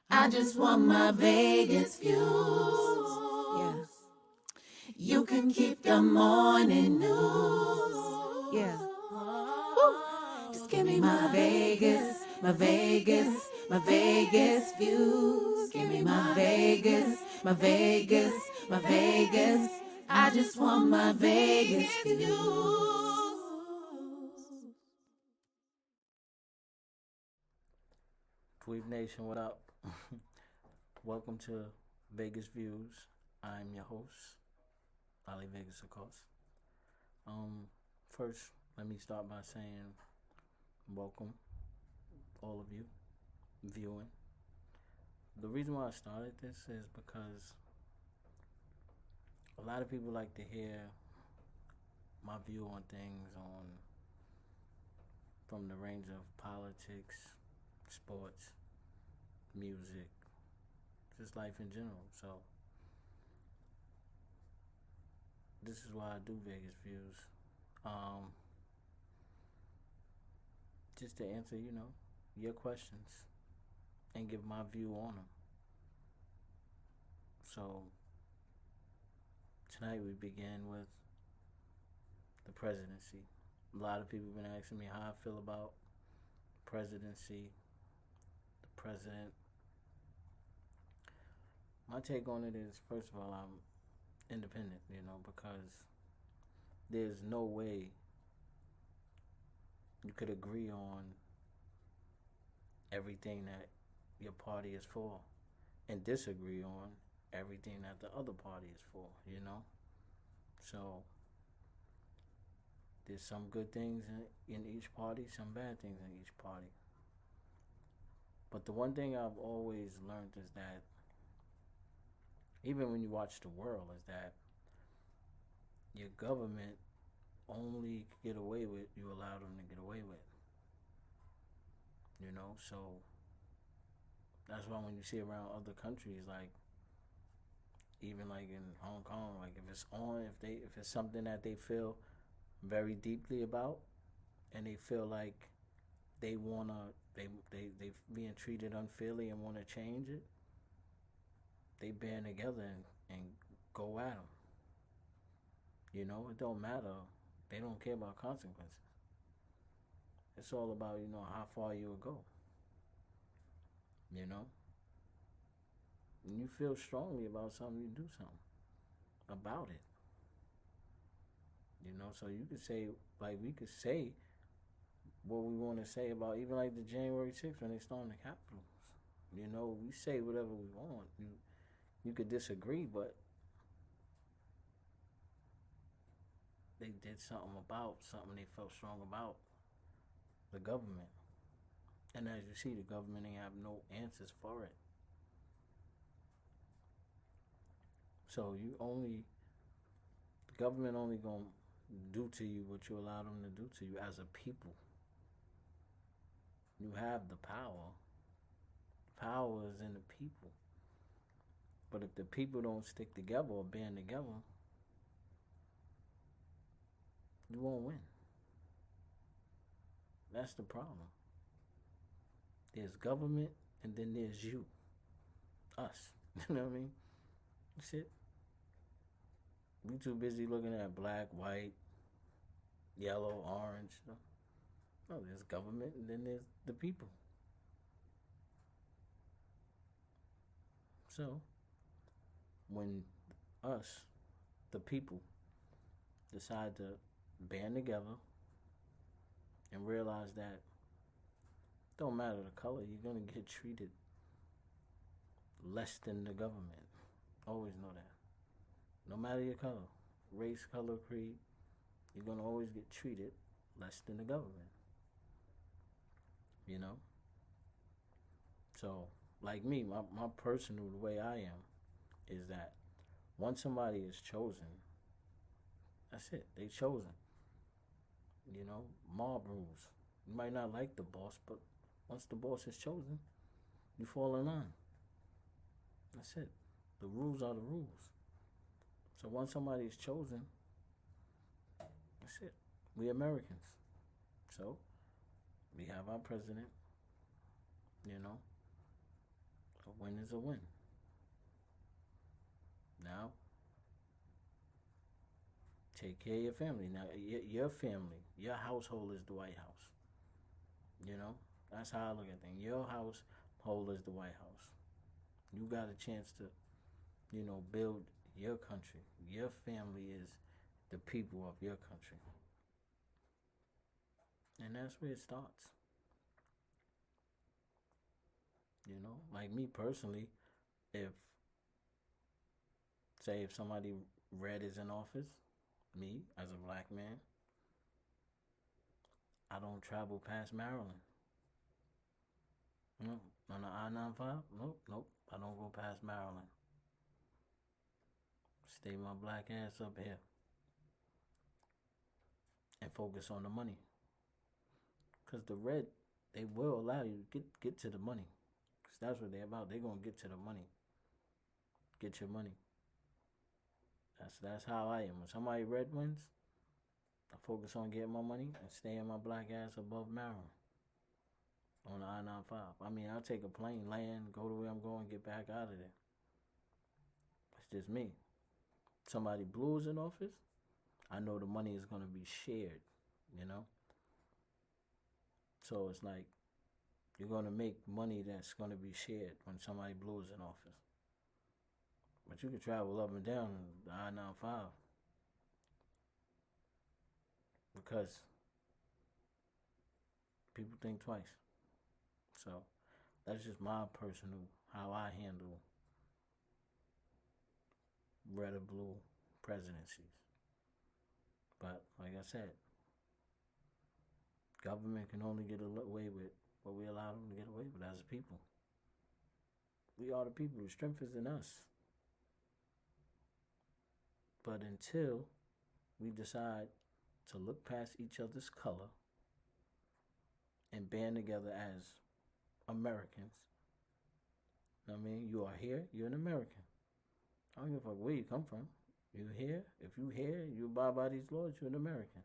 I just want my Vegas views. Yeah. You can keep the morning news. Yeah. Woo. Just give me my Vegas, my Vegas, my Vegas views. Give me my Vegas, my Vegas, my Vegas. I just want my Vegas views. Tweet Nation, what up? Welcome to Vegas Views. I'm your host, Ali Vegas, of course. Um, First, let me start by saying welcome, all of you viewing. The reason why I started this is because a lot of people like to hear my view on things on from the range of politics, sports, music, just life in general. So this is why I do Vegas Views. Um, just to answer, your questions and give my view on them. So tonight we begin with the presidency. A lot of people have been asking me how I feel about presidency, the president. My take on it is, first of all, I'm independent, because there's no way you could agree on everything that your party is for and disagree on everything that the other party is for, So there's some good things in each party, some bad things in each party. But the one thing I've always learned is that even when you watch the world, is that your government only get away with you allow them to get away with. So that's why when you see around other countries, like even like in Hong Kong, like if it's on, if it's something that they feel very deeply about, and they feel like they wanna they being treated unfairly and want to change it, they band together and go at them. It don't matter. They don't care about consequences. It's all about how far you will go. You know, and you feel strongly about something, you do something about it. So you could say, like we could say what we want to say about even like the January 6th when they stormed the Capitol. We say whatever we want. You could disagree, but they did something about something they felt strong about the government. And as you see, the government ain't have no answers for it. So the government only gonna do to you what you allow them to do to you as a people. You have the power. Power is in the people. But if the people don't stick together or band together, you won't win. That's the problem. There's government and then there's you, us. You know what I mean? That's it. We too busy looking at black, white, yellow, orange. No, there's government and then there's the people. So when us, the people, decide to band together and realize that don't matter the color, you're gonna get treated less than the government. Always know that. No matter your color, race, color, creed, you're gonna always get treated less than the government. You know? So, like me, my personal the way I am is that once somebody is chosen, that's it. They chosen. Mob rules. You might not like the boss, but once the boss is chosen, you fall in line. That's it. The rules are the rules. So once somebody is chosen, that's it. We Americans. So we have our president, you know. So A win is a win. Now, take care of your family. Now, your family, your household is the White House. You know, that's how I look at things. Your household is the White House. You got a chance to, build your country. Your family is the people of your country. And that's where it starts. Like me personally, if, say, if somebody red is in office, me as a black man, I don't travel past Maryland. No, on the I-95, nope, I don't go past Maryland. Stay my black ass up here and focus on the money. Because the red, they will allow you to get to the money. Because that's what they're about. They're going to get to the money. Get your money. That's how I am. When somebody red wins, I focus on getting my money and staying my black ass above Maryland on the I-95. I mean, I'll take a plane, land, go to where I'm going, get back out of there. It's just me. Somebody blue is in office, I know the money is going to be shared, So it's like you're going to make money that's going to be shared when somebody blue is in office. But you can travel up and down the I-95 because people think twice. So that's just my personal, how I handle red or blue presidencies. But like I said, government can only get away with what we allow them to get away with as a people. We are the people. The strength is in us. But until we decide to look past each other's color and band together as Americans, I mean, you are here, you're an American. I don't give a fuck where you come from. You here? If you here, you abide by these laws, you're an American.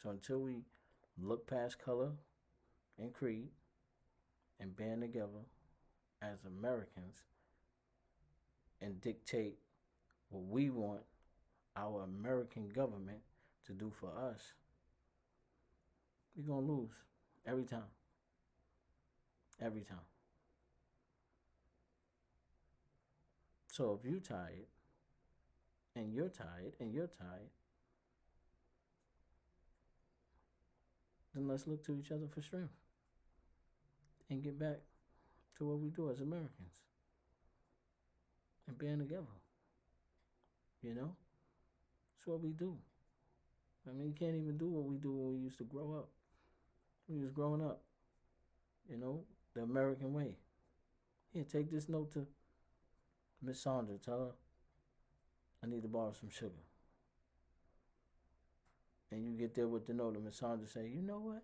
So until we look past color and creed and band together as Americans and dictate what we want our American government to do for us, we're going to lose every time. Every time. So if you're tired, and you're tired, and you're tired, then let's look to each other for strength and get back to what we do as Americans and band together. It's what we do. I mean, you can't even do what we do when we used to grow up. We was growing up, the American way. Here, take this note to Miss Sandra. Tell her I need to borrow some sugar. And you get there with the note, and Miss Sandra say, you know what?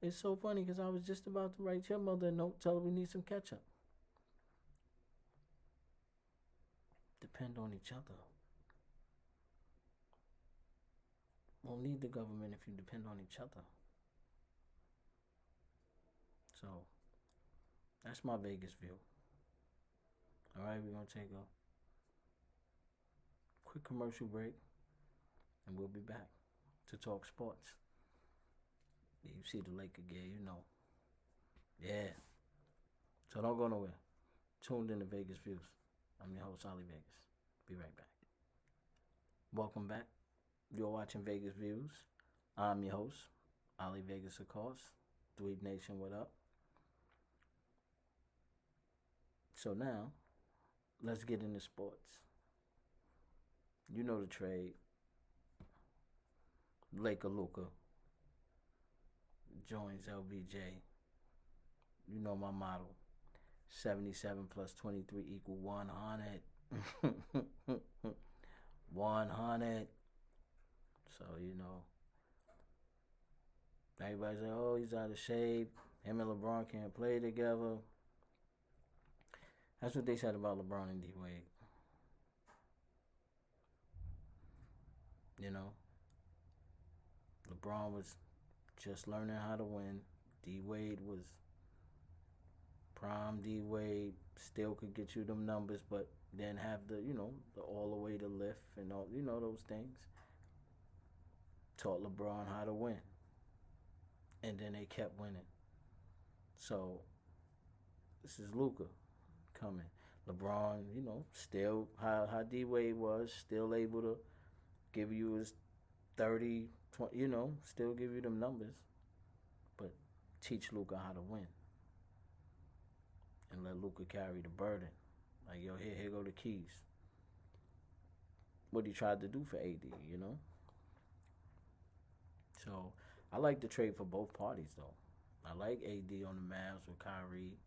It's so funny because I was just about to write your mother a note, tell her we need some ketchup. Depend on each other. Won't need the government if you depend on each other. So, that's my Vegas view. All right, we're going to take a quick commercial break, and we'll be back to talk sports. Yeah, you see the Laker gear, Yeah. So don't go nowhere. Tuned in to Vegas Views. I'm your host, Ali Vegas. Be right back. Welcome back. You're watching Vegas Views. I'm your host, Ali Vegas, of course. Dweeb Nation, what up? So now, let's get into sports. You know the trade. Laker Luka joins LBJ. You know my motto. 77 plus 23 equal 100. 100. So, everybody say, oh, he's out of shape. Him and LeBron can't play together. That's what they said about LeBron and D-Wade. LeBron was just learning how to win. D-Wade was Prime D Wade still could get you them numbers, but then have the all the way to lift and all those things. Taught LeBron how to win, and then they kept winning. So this is Luka coming. LeBron, still how D Wade was, still able to give you his 30, 20, still give you them numbers, but teach Luka how to win and let Luka carry the burden. Like, yo, here go the keys. What he tried to do for AD. So I like the trade for both parties though. I like AD on the Mavs with Kyrie.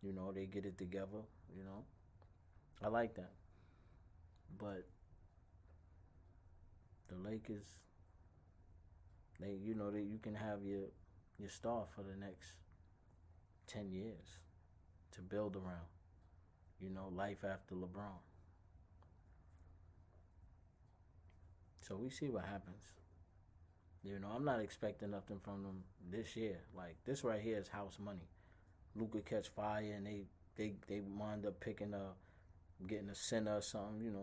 They get it together. I like that. But the Lakers, you can have your star for the next 10 years to build around. Life after LeBron. So we see what happens. I'm not expecting nothing from them this year. Like, this right here is house money. Luka catch fire and they wind up getting a center or something.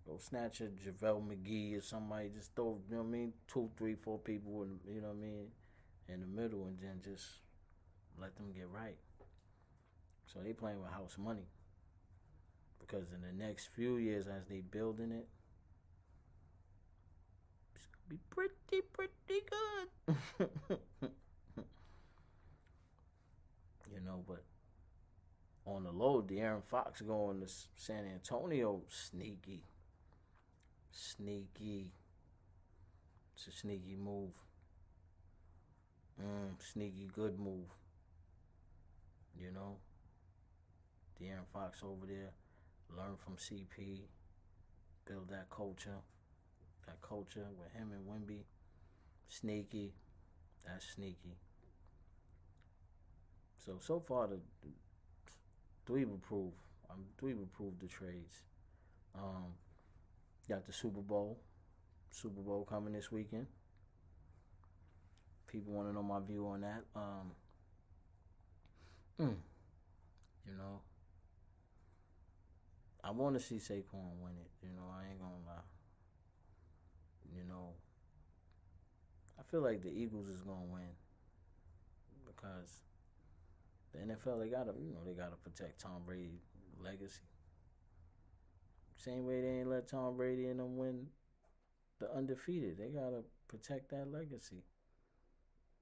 Go snatch a JaVale McGee or somebody, just throw, 2, 3, 4 people in the middle, and then just let them get right. So they playing with house money. Because in the next few years, as they building it, it's gonna be pretty good. But on the low, De'Aaron Fox going to San Antonio, sneaky. It's a sneaky move. Sneaky good move. De'Aaron Fox over there, learn from CP, build that culture with him and Wemby. Sneaky. That's sneaky. So far the Dweeb approved. Dweeb approved the trades. Got the Super Bowl coming this weekend. People want to know my view on that. I want to see Saquon win it. I ain't gonna lie. I feel like the Eagles is gonna win because the NFL, they gotta protect Tom Brady's legacy. Same way they ain't let Tom Brady and them win the undefeated. They gotta protect that legacy.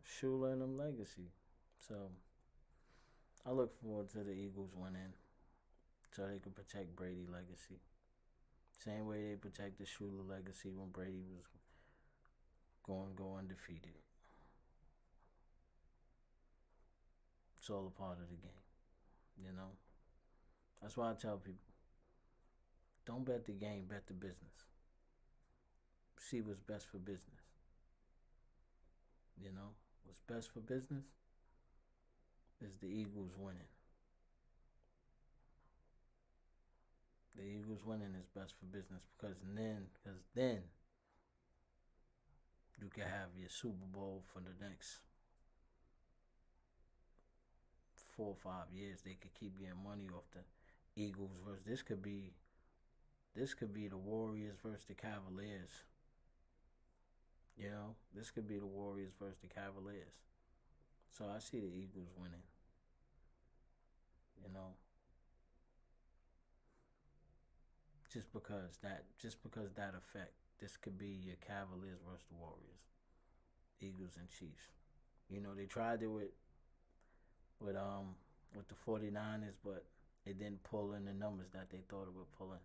Shula and them legacy. So I look forward to the Eagles winning so they can protect Brady's legacy. Same way they protected Shula legacy when Brady was going to go undefeated. It's all a part of the game, That's why I tell people, don't bet the game, bet the business. See what's best for business. What's best for business is the Eagles winning. The Eagles winning is best for business because then you can have your Super Bowl for the next 4 or 5 years. They could keep getting money off the Eagles versus this could be the Warriors versus the Cavaliers. This could be the Warriors versus the Cavaliers. So I see the Eagles winning. Just because that effect. This could be your Cavaliers versus the Warriors. Eagles and Chiefs. They tried it with the 49ers, but it didn't pull in the numbers that they thought it would pull in.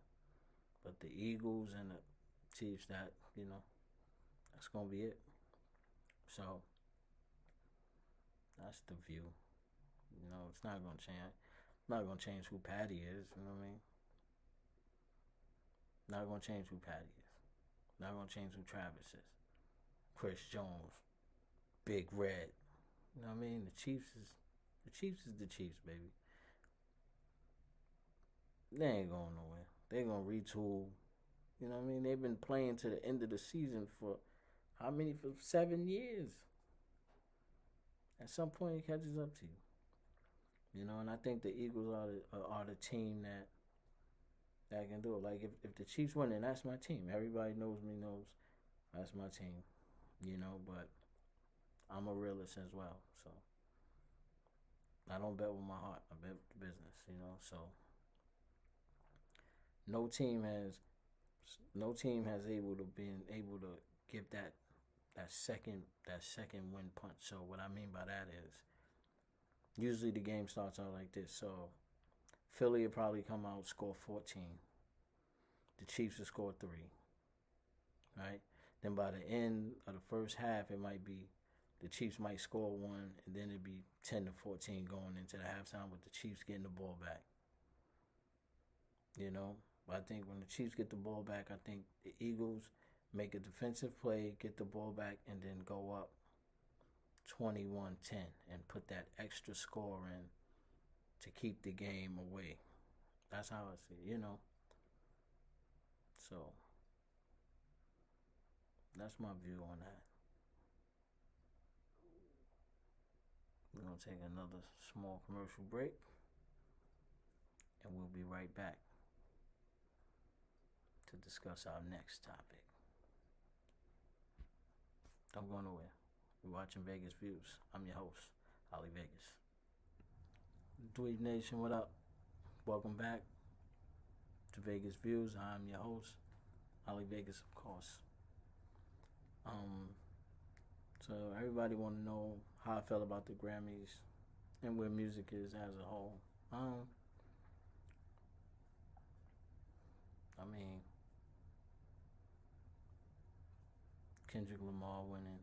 But the Eagles and the Chiefs, that's gonna be it. So that's the view. It's not gonna change. Not gonna change who Patty is. You know what I mean? Not gonna change who Patty is. Not gonna change who Travis is. Chris Jones, Big Red. You know what I mean? The Chiefs is the Chiefs, baby. They ain't going nowhere. They gonna retool. You know what I mean? They've been playing to the end of the season for how many? For 7 years. At some point, it catches up to you. You know, and I think the Eagles are the team that can do it. Like if the Chiefs win, then that's my team. Everybody knows me, knows that's my team. You know, but I'm a realist as well, so I don't bet with my heart. I bet with the business. You know, so no team has no team has able to give that second win punch. So what I mean by that is usually the game starts out like this. So Philly will probably come out score 14. The Chiefs will score 3. Right? Then by the end of the first half, it might be the Chiefs might score 1, and then it'd be 10-14 going into the halftime with the Chiefs getting the ball back. You know, but I think when the Chiefs get the ball back, I think the Eagles make a defensive play, get the ball back, and then go up 21-10 and put that extra score in to keep the game away. That's how I see it, you know. So that's my view on that. We're going to take another small commercial break, and we'll be right back to discuss our next topic. Don't go nowhere. We're watching Vegas Views. I'm your host, Holly Vegas. Dweeb Nation, what up? Welcome back to Vegas Views. I'm your host, Holly Vegas, of course. So everybody want to know how I felt about the Grammys and where music is as a whole. I mean, Kendrick Lamar winning,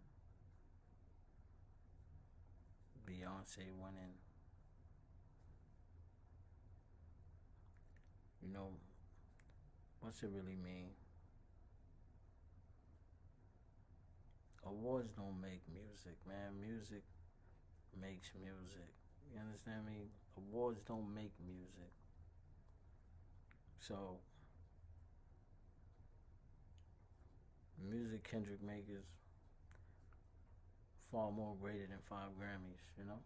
Beyonce winning. You know, what's it really mean? Awards don't make music, man. Music makes music. You understand me? Awards don't make music. So, music Kendrick makes is far more greater than 5 Grammys, you know?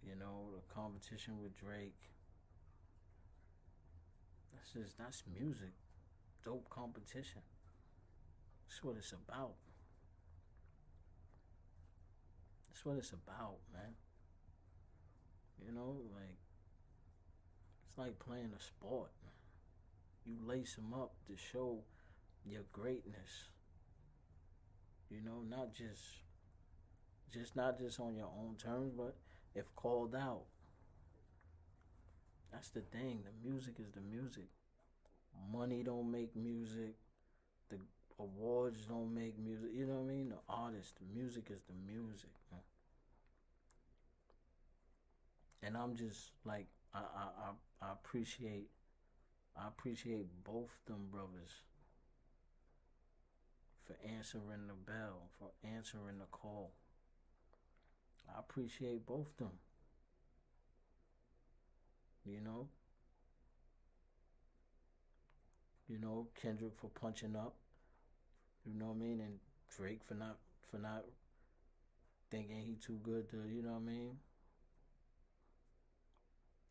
You know, the competition with Drake. That's music. Dope competition. That's what it's about. That's what it's about, man. You know, like, it's like playing a sport, man. You lace them up to show your greatness. You know, not just on your own terms, but if called out. That's the thing. The music is the music. Money don't make music. The awards don't make music. You know what I mean? The artist, the music is the music. Man. And I'm just like I appreciate both them brothers for answering the bell, for answering the call. I appreciate both them. You know? You know, Kendrick for punching up. You know what I mean? And Drake for not thinking he too good to, you know what I mean?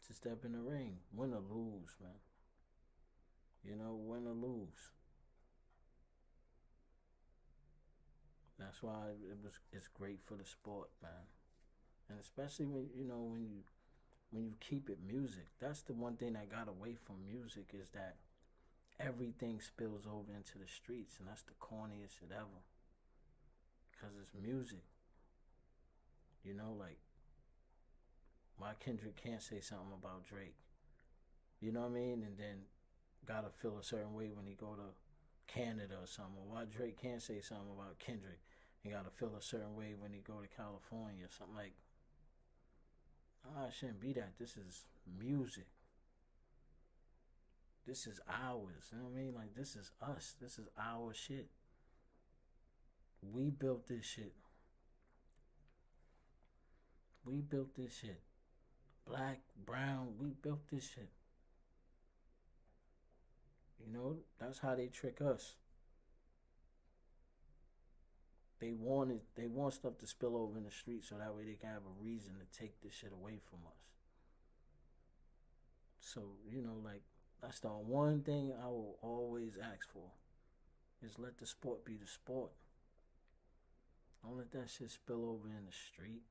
To step in the ring. Win or lose, man. You know, win or lose. That's why it's great for the sport, man. And especially when you keep it music. That's the one thing I got away from music is that everything spills over into the streets, and that's the corniest shit ever. Because it's music. You know, like, why Kendrick can't say something about Drake? You know what I mean? And then gotta feel a certain way when he go to Canada or something. Why Drake can't say something about Kendrick? He gotta feel a certain way when he go to California or something like. It shouldn't be that. This is music. This is ours. You know what I mean? Like, this is us. This is our shit. We built this shit. We built this shit. Black, brown, we built this shit. You know, that's how they trick us. they want stuff to spill over in the street so that way they can have a reason to take this shit away from us. So, like, that's the one thing I will always ask for is let the sport be the sport. Don't let that shit spill over in the street.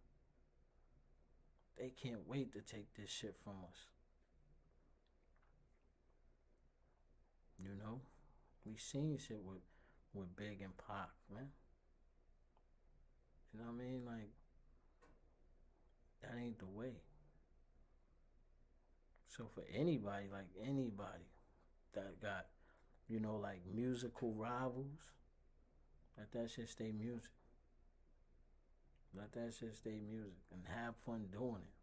They can't wait to take this shit from us. We seen shit with Big and Pac, man. You know what I mean? Like, that ain't the way. So for anybody that got, like musical rivals, let that shit stay music. Let that shit stay music and have fun doing it.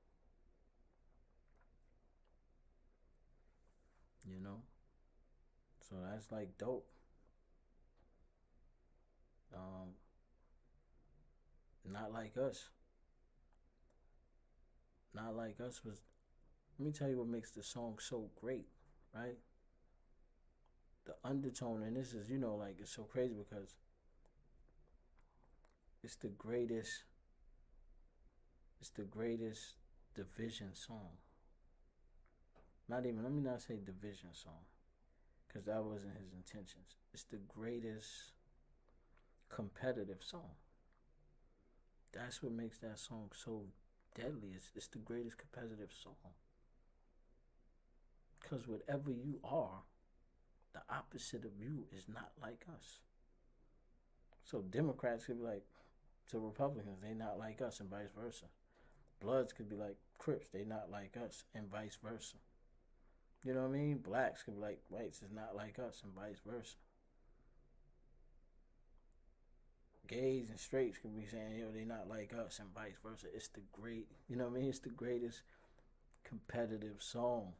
So that's like dope. Not Like Us. Not Like Us was, let me tell you what makes the song so great, right? The undertone, and this is, like, it's so crazy because it's the greatest division song. Let me not say division song, because that wasn't his intentions. It's the greatest competitive song. That's what makes that song so deadly. It's the greatest competitive song. Because whatever you are, the opposite of you is not like us. So Democrats could be like to Republicans, they not like us, and vice versa. Bloods could be like Crips, they not like us, and vice versa. You know what I mean? Blacks could be like whites is not like us, and vice versa. Gays and straights could be saying, they not like us, and vice versa. It's the great, it's the greatest competitive song.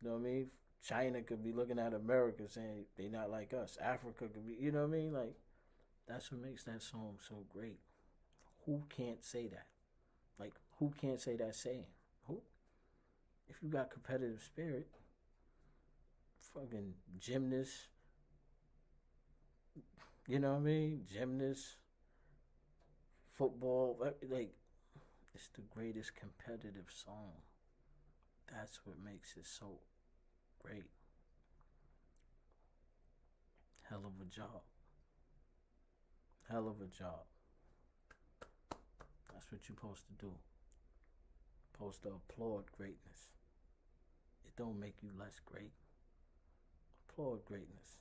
You know what I mean? China could be looking at America saying they not like us. Africa could be, you know what I mean? Like, that's what makes that song so great. Who can't say that? Like, who can't say that saying? Who? If you got competitive spirit, fucking gymnast, you know what I mean? Gymnast, football, like, it's the greatest competitive song. That's what makes it so great. Hell of a job. Hell of a job. That's what you're supposed to do. Supposed to applaud greatness. It don't make you less great. Applaud greatness.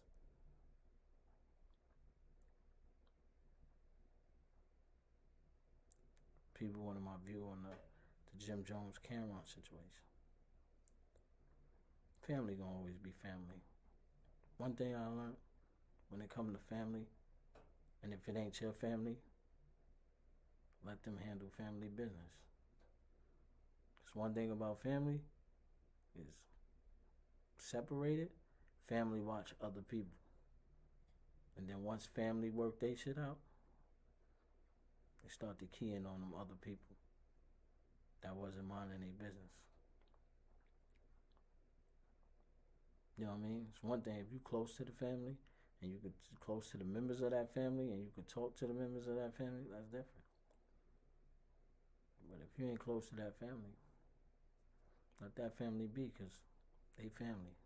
People wanted my view on the Jim Jones Cameron situation. Family gonna always be family. One thing I learned when it comes to family, and if it ain't your family, let them handle family business. Because one thing about family is separated, family watch other people. And then once family work they shit out, they start to key in on them other people that wasn't minding their business. You know what I mean? It's one thing if you close to the family and you could close to the members of that family and you could talk to the members of that family, that's different. But if you ain't close to that family, let that family be, because they family.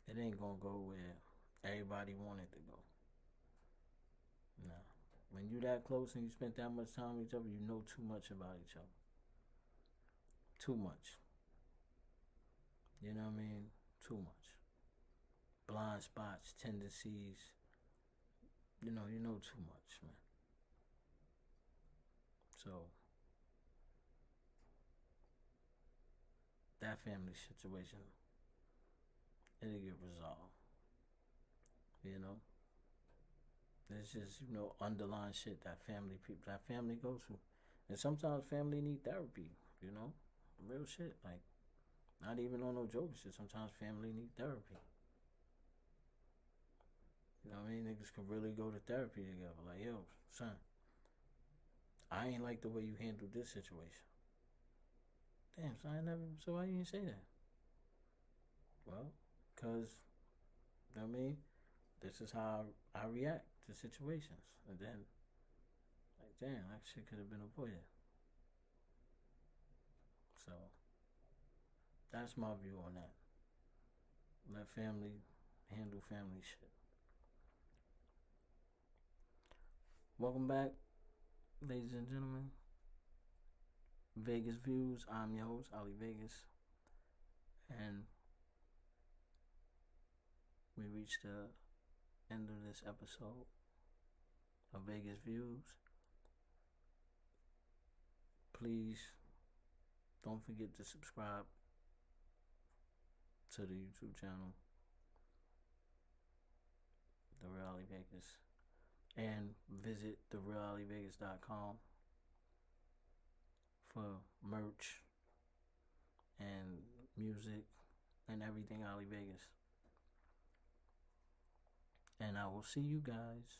It ain't gonna go where everybody wanted to go. Nah. When you that close and you spend that much time with each other, you know too much about each other. Too much. You know what I mean? Too much. Blind spots, tendencies. You know too much, man. So, that family situation, it'll get resolved. There's just, underlying shit that family goes through. And sometimes family need therapy, real shit. Like, not even on no joke shit. Sometimes family need therapy. You know what I mean? Niggas can really go to therapy together. Like, yo, son, I ain't like the way you handled this situation. Damn, so why you didn't say that? Well, because, you know what I mean? this is how I react to situations. And then, like, damn, that shit could have been avoided. So, that's my view on that. Let family handle family shit. Welcome back, ladies and gentlemen. Vegas Views. I'm your host, Ali Vegas. And we reached the end of this episode of Vegas Views. Please don't forget to subscribe to the YouTube channel, The Real Ali Vegas, and visit therealalivegas.com for merch and music and everything Ali Vegas. And I will see you guys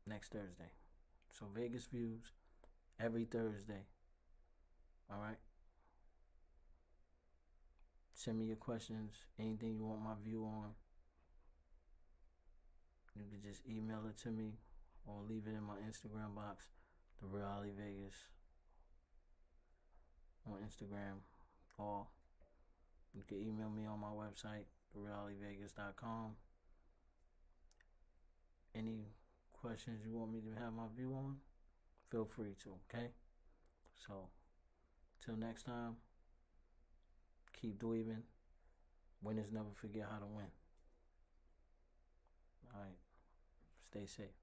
next Thursday. So Vegas Views every Thursday. Alright? Send me your questions, anything you want my view on. You can just email it to me or leave it in my Instagram box, The Real Ali Vegas on Instagram, or you can email me on my website, therealalivegas.com. Any questions you want me to have my view on, feel free to, okay? So, till next time, keep dweebing. Winners never forget how to win. Alright, stay safe.